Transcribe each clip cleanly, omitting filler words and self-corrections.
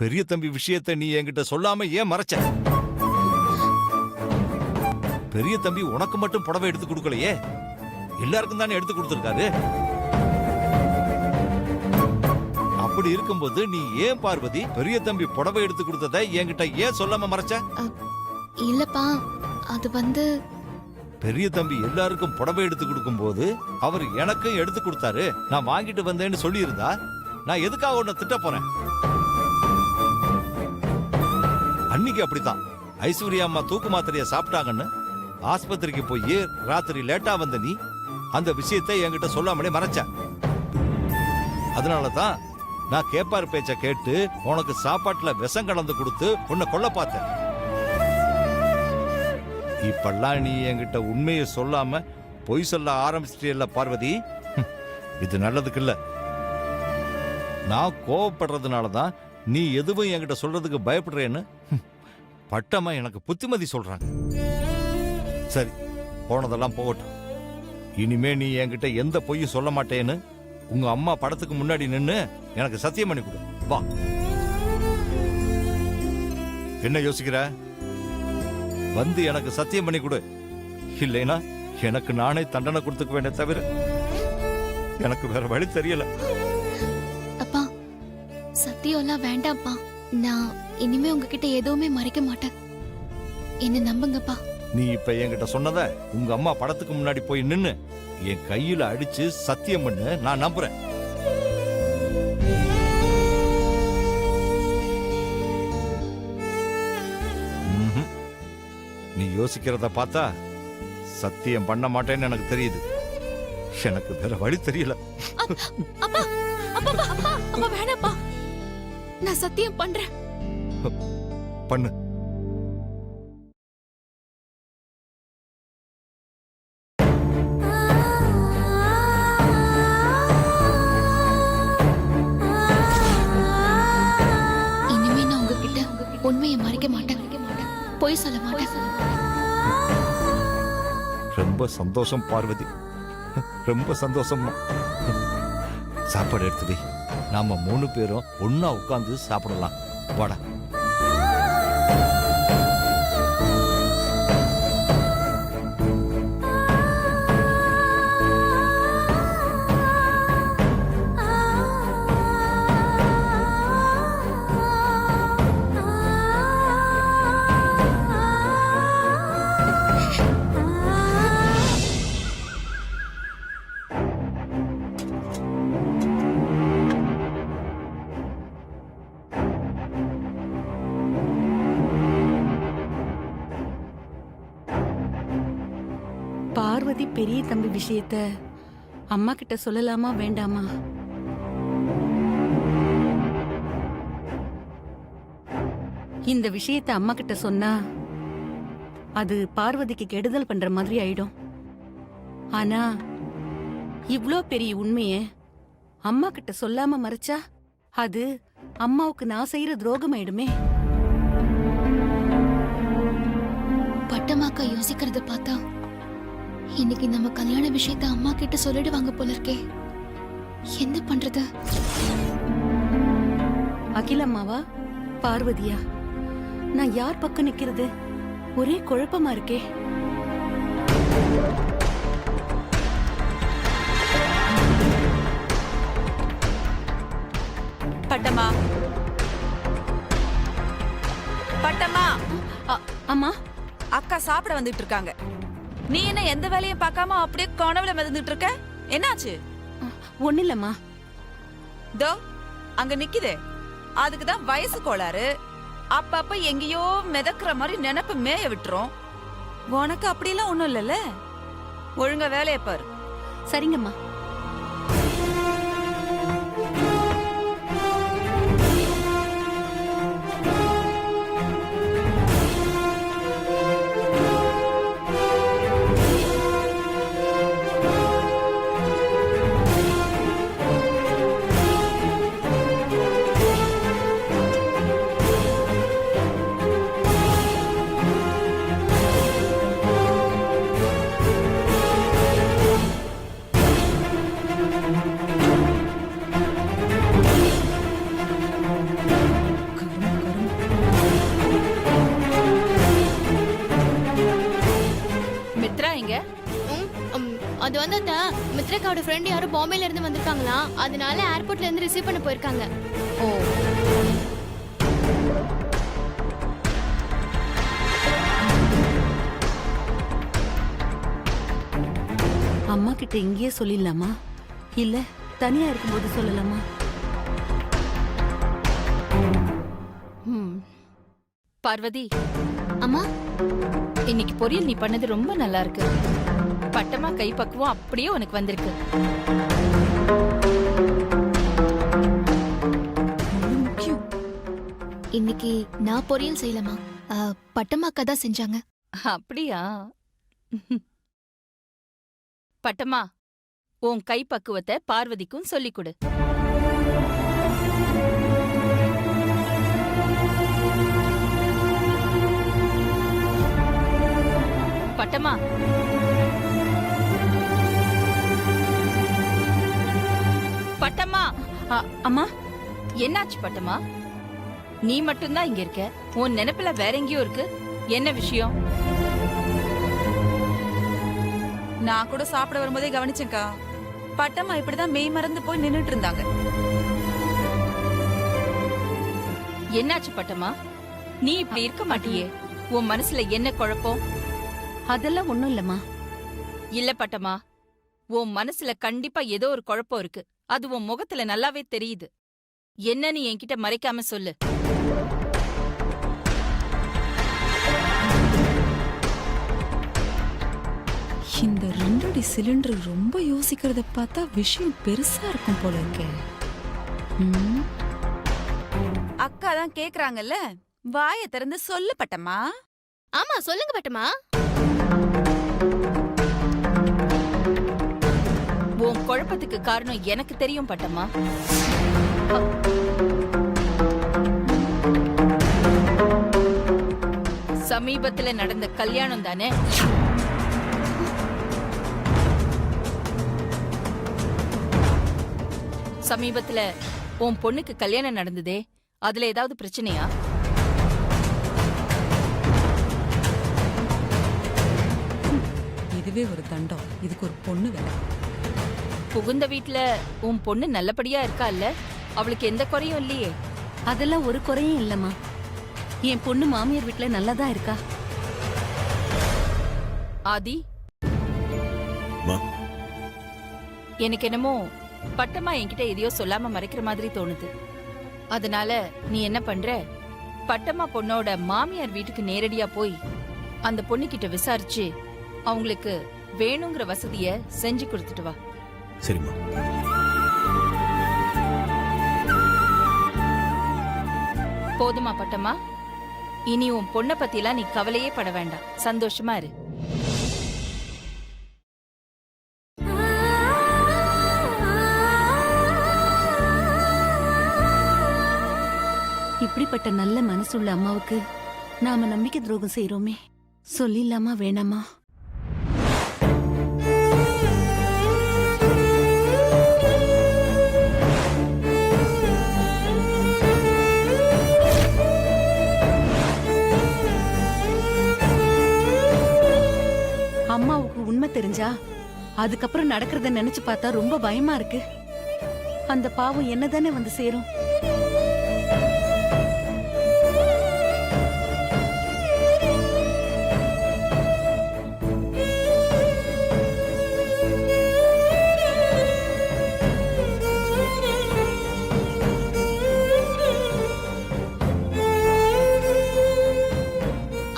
பெரிய தம்பி விஷயத்தை நீ என்கிட்ட சொல்லாம ஏன் மறைச்ச? பெரிய தம்பி உனக்கு மட்டும் புடவை எடுத்து கொடுக்கலையே, எல்லாருக்கும் தானே எடுத்து கொடுத்திருக்காரு. அப்படி இருக்கும்போது நீ ஏன் பார்வதி பெரிய தம்பி புடவை எடுத்து கொடுத்ததை என்கிட்ட ஏன் சொல்லாம மறைச்ச? இல்லப்பா, அது பெரிய தம்பி எல்லாருக்கும் புடவை எடுத்து கொடுக்கும் போது அவர் எனக்கும் எடுத்து கொடுத்தாரு, நான் வாங்கிட்டு வந்தேன்னு சொல்லி இருந்தா நான் எதுக்காக உன்னை திட்ட போறேன்? அன்னைக்கு அப்படித்தான் ஐஸ்வர்யா அம்மா தூக்கு மாத்திரைய சாப்பிட்டாங்கன்னு ஆஸ்பத்திரிக்கு போய் ராத்திரி லேட்டா வந்த நீ அந்த விஷயத்தை என்கிட்ட சொல்லாமலே மறைச்ச. அதனாலதான் நான் கேப்பார் பேச்ச கேட்டு உனக்கு சாப்பாட்டுல விஷம் கலந்து கொடுத்து உன்னை கொல்ல பார்த்தேன். இப்பெல்லாம் நீ என்கிட்ட உண்மையை சொல்லாம பொய் சொல்ல ஆரம்பிச்சிட்டியல்ல பார்வதி, இது நல்லதுக்கு இல்ல. நான் கோவப்படுறதுனாலதான் நீ எதுவும் என்கிட்ட சொல்றதுக்கு பயப்படுறேன்னு பட்டமா எனக்கு புத்திமதி சொல்றாங்க. சரி, போனதெல்லாம் போகட்டும். இனிமே நீ என்கிட்ட எந்த பொய்யும் சொல்ல மாட்டேன்னு உங்க அம்மா படத்துக்கு முன்னாடி நின்னு எனக்கு சத்தியம் பண்ணி கொடு. வா. என்ன யோசிக்கிற? வந்து எனக்கு சத்தியம் பண்ணி கொடு. இல்லைனா எனக்கு நானே தண்டனை கொடுத்துக்க வேண்டிய தவிர எனக்கு வேற வழி தெரியல. அப்பா, சத்தியம்லாம் வேண்டாம்ப்பா. நான் இனிமே உங்ககிட்ட எதுவுமே மறைக்க மாட்டேன். என்ன நம்புங்கப்பா. நீ இப்ப என்கிட்ட சொன்னத உங்க அம்மா படத்துக்கு முன்னாடி போய் நின்னு என் கையில அடிச்சு சத்தியம் பண்ணு, நான் நம்புறேன். நீ யோசிக்கிறத பார்த்தா சத்தியம் பண்ண மாட்டேன்னு எனக்கு தெரியுது. எனக்கு வேற வழி தெரியல. அப்பா, அப்பா, அப்பா, அப்பா, வேணாப்பா. நான் சத்தியம் பண்றேன். பண்ணு. இனிமே நான் உங்ககிட்ட உண்மையை மறைக்க மாட்டேன், பொய் சொல்ல மாட்டேன். ரொம்ப சந்தோஷம் பார்வதி, ரொம்ப சந்தோஷம். சாப்பாடு எடுத்து வை, நாம 3 பேரும் ஒன்னா உட்கார்ந்து சாப்பிடலாம். வாடா. பார்வதி பெரிய தம்பி விஷயத்த அம்மா கிட்ட சொல்லலாமா வேண்டாமா? இந்த விஷயத்த அம்மா கிட்ட சொன்னா அது பார்வதிக்கு கெடுதல் பண்ற மாதிரி ஆயிடும். ஆனா இவ்ளோ பெரிய உண்மைய அம்மா கிட்ட சொல்லாம மறைச்சா அது அம்மாவுக்கு நான் செய்யற துரோகம் ஆயிடுமே. பட்டமாக்கா யோசிக்கிறத பார்த்தா இன்னைக்கு நம்ம கல்யாண விஷயத்த அம்மா கிட்ட சொல்லிடுவாங்க போல இருக்கே. என்ன பண்றது? அகிலம்மாவா பார்வதியா, நான் யார் பக்கம் நிக்கிறது? ஒரே குழப்பமா இருக்கே. பட்டம்மா, பட்டம்மா. அம்மா, அக்கா சாப்பிட வந்துட்டு இருக்காங்க. நீ என்ன எந்த வேலையும் பார்க்காம அப்படியே கனவுல மிதந்துட்டு இருக்க? என்னாச்சு? ஒண்ணு இல்லம்மா. தோ அங்க நிக்குதே, அதுக்குதான் வயசு கோளாறு. அப்பப்ப எங்கேயோ மிதக்குற மாதிரி நினைப்பு மேய விட்டுரும். உனக்கு அப்படிலாம் ஒண்ணும் இல்லல்ல. ஒழுங்கா வேலையை பாரு. சரிங்கம்மா. அது வந்து அத்தா மித்ரக்காவோட ஃப்ரெண்ட் யாரும் பாம்பேல இருந்து வந்திருக்காங்களாம், அதனால ஏர்போர்ட்ல இருந்து ரிசீவ் பண்ண போயிருக்காங்க. ஓ, அம்மா கிட்ட இங்கேயே சொல்லிடலாமா இல்ல தனியா இருக்கும்போது சொல்லலாமா? பார்வதி, அம்மா, இன்னைக்கு பொரியல் நீ பண்ணது ரொம்ப நல்லா இருக்கு. பட்டமா கை பக்குவம் அப்படியே உனக்கு வந்திருக்கு. இன்னைக்கு நான் பொரியல் செய்யலாமா? பட்டம்மாக்கா தான் செஞ்சாங்க. அப்படியா? பட்டமா, உன் கை பக்குவத்தை பார்வதிக்கும் சொல்லிக் கொடு. பட்டமா, பட்டமா, அம்மா, என்னாச்சு பட்டமா? நீ மட்டும்தான் இங்க இருக்க, உன் நினைப்புல வேற எங்கேயோ இருக்கு. என்ன விஷயம்? நான் கூட சாப்பிட வரும்போதே கவனிச்சேன்க்கா. பட்டம்மா இப்படிதான் மெய் மறந்து போய் நின்னுட்டு இருந்தாங்க. என்னாச்சு பட்டமா? நீ இப்படி இருக்க மாட்டியே. உன் மனசுல என்ன குழப்பம்? அதெல்லாம் ஒண்ணும் இல்லம்மா. இல்ல பட்டமா, உன் மனசுல கண்டிப்பா ஏதோ ஒரு குழப்பம் இருக்கு. அது உன் முகத்துல நல்லாவே தெரியுது. என்னன்னு என்கிட்ட மறைக்காம சொல்லு. இந்த 2 அடி சிலிண்டர் ரொம்ப யோசிக்கிறத பார்த்தா விஷயம் பெருசா இருக்கும் போல இருக்கே. அக்கா தான் கேக்குறாங்கல்ல, வாயை திறந்து சொல்லு பட்டமா. ஆமா, சொல்லுங்க பட்டம்மா. உன் குழப்பத்துக்கு காரணம் எனக்கு தெரியும் பட்டமா. சமீபத்துல நடந்த கல்யாணம் தானே? சமீபத்துல உன் பொண்ணுக்கு கல்யாணம் நடந்ததே, அதுல ஏதாவது பிரச்சனையா? இதுவே ஒரு தண்டம், இதுக்கு ஒரு பொண்ணு வேலை. புகுந்த வீட்ல உன் பொண்ணு நல்லபடியா இருக்கா இல்ல? அவளுக்கு எந்த குறையும் இல்லையே? அதெல்லாம் ஒரு குறையும் இல்லம்மா. என் பொண்ணு மாமியார் வீட்டுல நல்லாதான் இருக்கா. ஆதி, எனக்கு என்னமோ பட்டமா என்கிட்ட எதையோ சொல்லாம மறைக்கிற மாதிரி தோணுது. அதனால நீ என்ன பண்ற, பட்டமா பொண்ணோட மாமியார் வீட்டுக்கு நேரடியா போய் அந்த பொண்ணுகிட்ட விசாரிச்சு அவங்களுக்கு வேணுங்கிற வசதிய செஞ்சு கொடுத்துட்டு வா. சரிம்மா. போதுமா பட்டமா? இனி உன் பொண்ணை பத்திலாம் நீ கவலையே பட வேண்டாம். சந்தோஷமா இரு. இப்படிப்பட்ட நல்ல மனசுள்ள அம்மாவுக்கு நாம நம்பிக்கை துரோகம் செய்யறோமே, சொல்லிடலாமா வேணாமா? அம்மாவுக்கு உண்மை தெரிஞ்சா அதுக்கப்புறம் நடக்கிறத நினைச்சு பார்த்தா ரொம்ப பயமா இருக்கு. அந்த பாவம் என்னதானே வந்து சேரும்.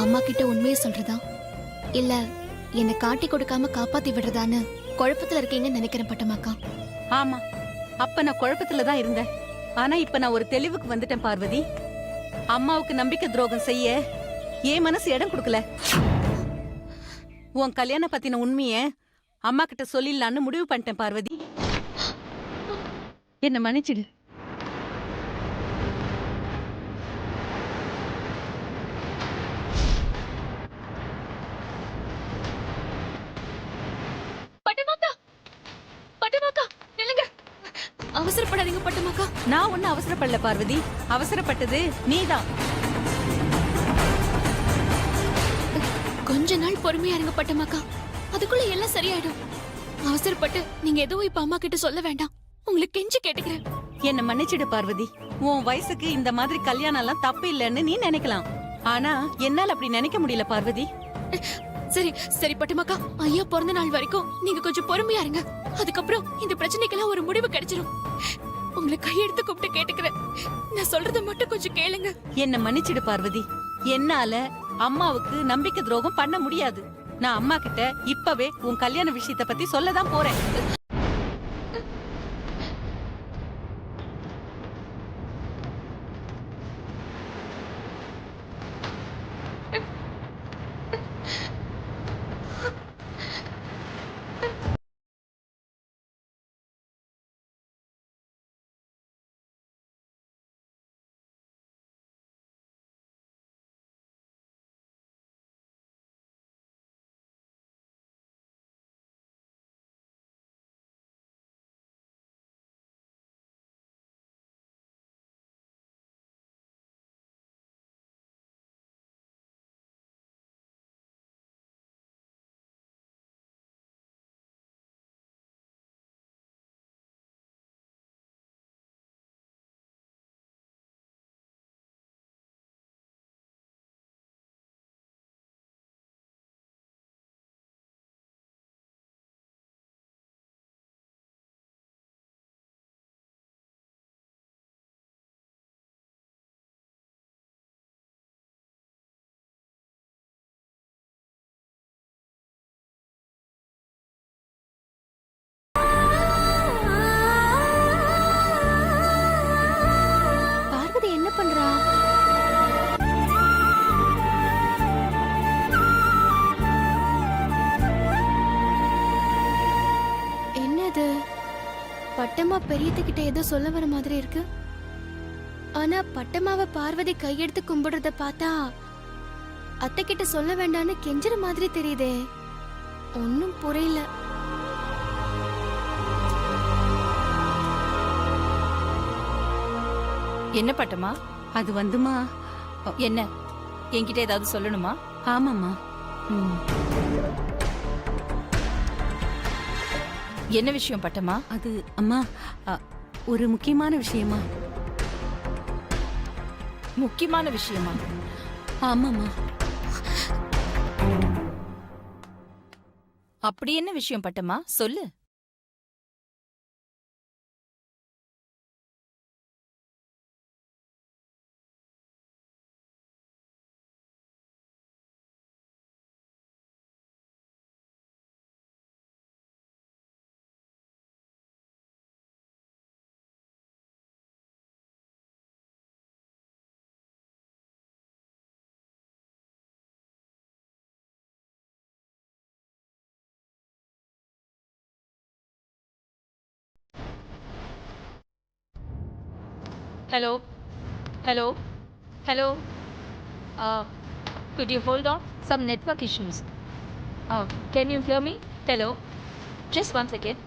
அம்மா கிட்ட உண்மையை சொல்றதா இல்ல என்னை காட்டி கொடுக்காம காப்பாத்தி விடுறதான்னு குழப்பத்துல இருக்கீங்கன்னு நினைக்கிறேன் பட்டமாக்கா. ஆமா, அப்ப நான் குழப்பத்துல தான் இருந்தேன். ஆனா இப்ப நான் ஒரு தெளிவுக்கு வந்துட்டேன் பார்வதி. அம்மாவுக்கு நம்பிக்கை துரோகம் செய்ய என் மனசு இடம் கொடுக்கல. உன் கல்யாணம் பத்தின உண்மைய அம்மா கிட்ட சொல்லிடலான்னு முடிவு பண்ணிட்டேன் பார்வதி. என்ன மன்னிச்சிடு. அவசரப்படாதீங்க பட்டமாக்கா. நான் ஒன்னும் அவசரப்படல பார்வதி, அவசரப்பட்டது நீதான். கொஞ்ச நாள் பொறுமையா இருங்க பட்டமாக்கா, அதுக்குள்ள எல்லாம் சரியாயிடும். அவசரப்பட்டு நீங்க எதுவும் இப்ப அம்மா கிட்ட சொல்ல வேண்டாம். உங்களுக்கு கெஞ்சி கேட்டுக்கிறேன். என்ன மன்னிச்சிடு பார்வதி. உன் வயசுக்கு இந்த மாதிரி கல்யாணம் எல்லாம் தப்பு இல்லைன்னு நீ நினைக்கலாம். ஆனா என்னால அப்படி நினைக்க முடியல பார்வதி. சரி சரி பட்டுமாக்கா, ஐயா பிறந்த நாள் வரைக்கும் நீங்க கொஞ்சம் பொறுமையா இருங்க. அதுக்கப்புறம் இந்த பிரச்சனைக்கெல்லாம் ஒரு முடிவு கிடைச்சிடும். உங்களை கையெடுத்து கூப்பிட்டு கேட்டுக்கிறேன். நான் சொல்றத மட்டும் கொஞ்சம் கேளுங்க. என்ன மன்னிச்சிடு பார்வதி. என்னால அம்மாவுக்கு நம்பிக்கை துரோகம் பண்ண முடியாது. நான் அம்மா கிட்ட இப்பவே உன் கல்யாண விஷயத்தை பத்தி சொல்லதான் போறேன். பார்வதி என்ன பண்றா? என்னது? பட்டம்மா பெரியத்துக்கிட்ட ஏதோ சொல்ல வர மாதிரி இருக்கு. ஆனா பட்டம்மாவை பார்வதி கையெடுத்து கும்பிடுறத பார்த்தா அத்தை கிட்ட சொல்ல வேண்டாம்னு கெஞ்சுற மாதிரி தெரியுதே. ஒன்னும் புரியல. என்ன பட்டமா? அது வந்துமா, என்ன என்கிட்ட ஏதாவது சொல்லணுமா? ஆமாம்மா. என்ன விஷயம் பட்டமா? அது அம்மா, ஒரு முக்கியமான விஷயமா. முக்கியமான விஷயமா? ஆமாம்மா. அப்படி என்ன விஷயம் பட்டமா? சொல்லு. Hello? Hello? Hello? Could you hold on? Some network issues. Can you hear me? Hello? Just one second.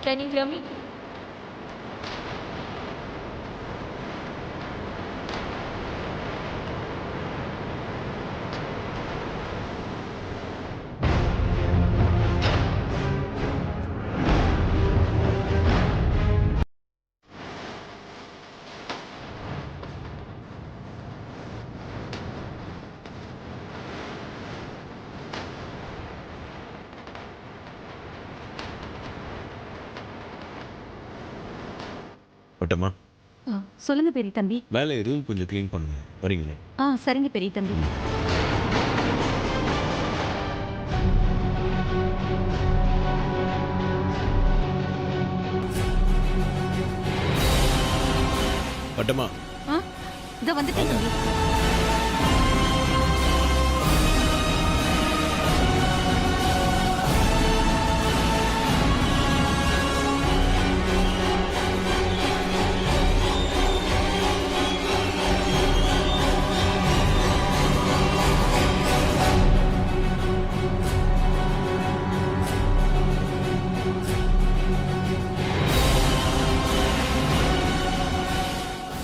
Can you hear me? Pattamma, சொல்லுங்க பெரிய தம்பி. மேலே ரூம் கொஞ்சம் க்ளீன் பண்ணுங்க, வரீங்களே? சரிங்க பெரிய தம்பி. பட்டம்மா, இத வந்துட்டேன் தம்பி.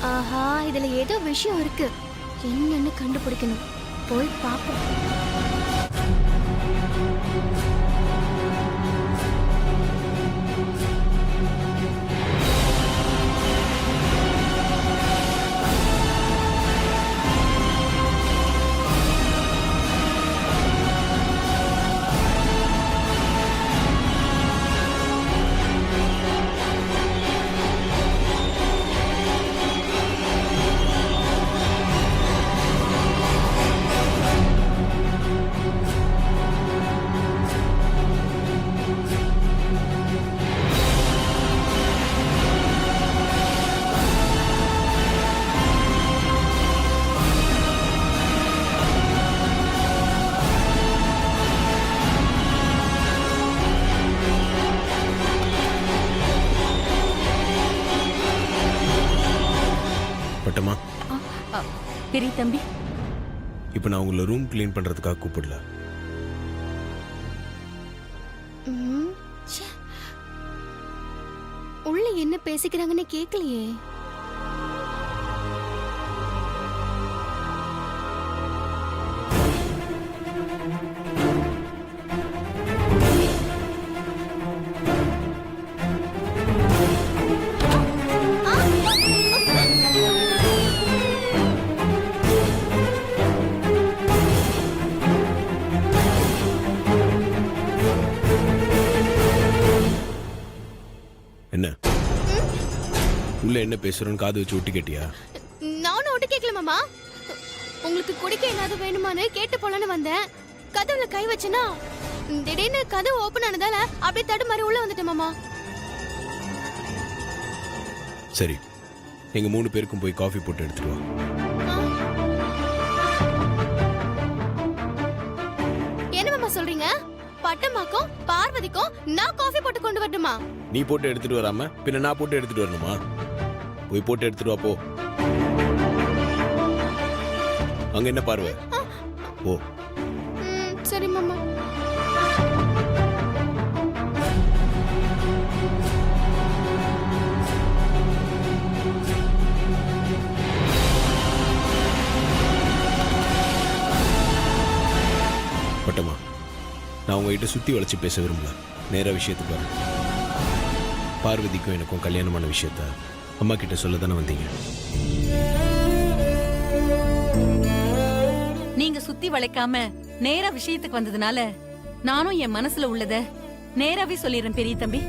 ஆஹா, இதுல ஏதோ விஷயம் இருக்கு. என்னன்னு கண்டுபிடிக்கணும். போய் பாப்போம். பட்டம்மா, அ, பெரிய தம்பி, இப்போ நான் உங்களை ரூம் க்ளீன் பண்ணுறதுக்காக கூப்பிடல. ம், ச்சே. உள்ள என்ன பேசிக்கிறாங்கன்னு கேக்கலையே. என்ன உள்ள என்ன பேசுறோன்னு காது வச்சு ஒட்டி கேட்டியா? நானும் ஒட்டு கேட்கல மாமா. உங்களுக்கு குடிக்க ஏதாவது வேணுமான்னு கேட்டு போலன்னு வந்தேன். கதவுல கை வச்சனா திடீர்னு கதவு ஓபன் ஆனதால அப்படியே தடுமாறி உள்ள வந்துட்டேன் மாமா. சரி, எங்க 3 பேருக்கும் போய் காஃபி போட்டு எடுத்துட்டு வா. என்ன மாமா சொல்றீங்க? பட்டம்மாக்கும் பார்வதிக்கும் நான் காஃபி போட்டு கொண்டு வரட்டுமா? நீ போட்டு எடுத்துட்டு வராம பின்ன நான் போட்டு எடுத்துட்டு வரணுமா? போய் போட்டு எடுத்துட்டு வா போ. அங்க என்ன பார்வை? போ. சரி மாமா. பட்டம்மா, நான் உங்ககிட்ட சுத்தி வளைச்சு பேச விரும்பல. நேரா விஷயத்துக்கு வரேன். பார்வதிக்கும் எனக்கும் கல்யாணமான விஷயத்த அம்மா கிட்ட சொல்ல தானே வந்தீங்க? நீங்க சுத்தி வளைக்காம நேரா விஷயத்துக்கு வந்ததுனால நானும் என் மனசுல உள்ளத நேராவே சொல்லிடுறேன் பெரிய தம்பி.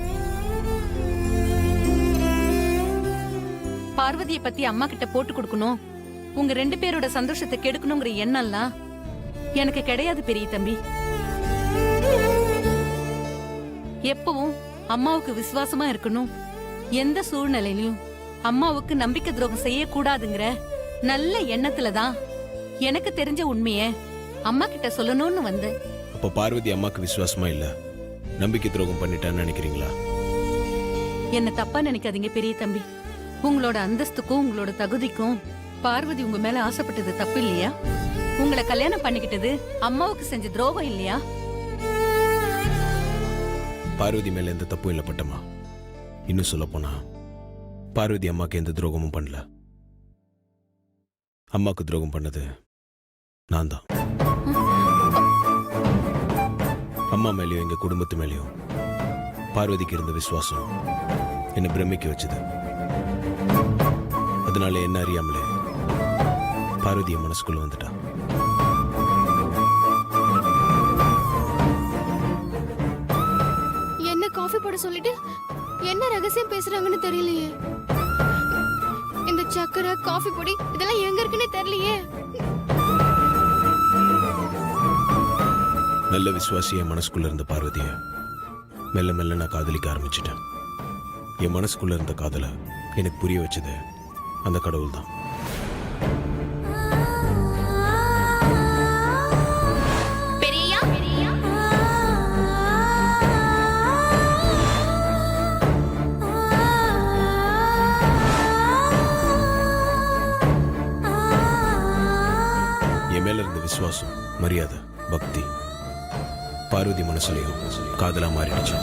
பார்வதியை பத்தி அம்மா கிட்ட போட்டு கொடுக்கணும், உங்க 2 பேரோட சந்தோஷத்தை கெடுக்கணுங்கிற எண்ணம்லாம் எனக்கு கிடையாது பெரிய தம்பி. எப்பவும் அம்மாவுக்கு விசுவாசமா இருக்கணும், எந்த சூழ்நிலையிலும் அம்மாவுக்கு நம்பிக்கை துரோகம் செய்யக்கூடாதுங்கிற நல்ல எண்ணத்துலதான் எனக்கு தெரிஞ்ச உண்மைய அம்மா கிட்ட சொல்லணும்னு வந்தேன். அப்ப பார்வதி அம்மாக்கு விசுவாசமா இல்ல, நம்பிக்கை துரோகம் பண்ணிட்டான்னு நினைக்கிறீங்களா? என்ன தப்பா நினைக்காதீங்க பெரிய தம்பி. உங்களோட அந்தஸ்துக்கும் உங்களோட தகுதிக்கும் பார்வதி உங்க மேல ஆசைப்பட்டது தப்பு இல்லையா? உங்களை கல்யாணம் பண்ணிக்கிட்டது அம்மாவுக்கு செஞ்ச துரோகம் இல்லையா? பார்வதி மேல எந்த தப்பும் இல்ல பட்டம்மா. இன்னும் சொல்ல போனா பார்வதி அம்மாக்கு எந்த துரோகமும் பண்ணல. அம்மாக்கு துரோகம் பண்ணது நான் தான். அம்மா மேலயும் எங்க குடும்பத்து மேலயும் பார்வதிக்கு இருந்த விசுவாசம் என்னை பிரமிக்க வச்சது. அதனால என்ன அறியாமலே பார்வதி என் மனசுக்குள்ள வந்துட்டா. என்ன காஃபி போட சொல்லிட்டு என்ன ரகசியம் பேசுறாங்கன்னு தெரியலையே. இந்த சக்கரை காஃபி பொடி இதெல்லாம் எங்க இருக்குன்னு தெரியலையே. நல்ல விசுவாசி என் மனசுக்குள்ள இருந்த பார்வதிய மெல்ல மெல்ல நான் காதலிக்க ஆரம்பிச்சிட்டேன். என் மனசுக்குள்ள இருந்த காதலை எனக்கு புரிய வச்சது அந்த கடவுள் தான். என் மேல இருந்த விசுவாசம், மரியாதை, பக்தி பார்வதி மனசுலயும் காதலா மாறிடுச்சு.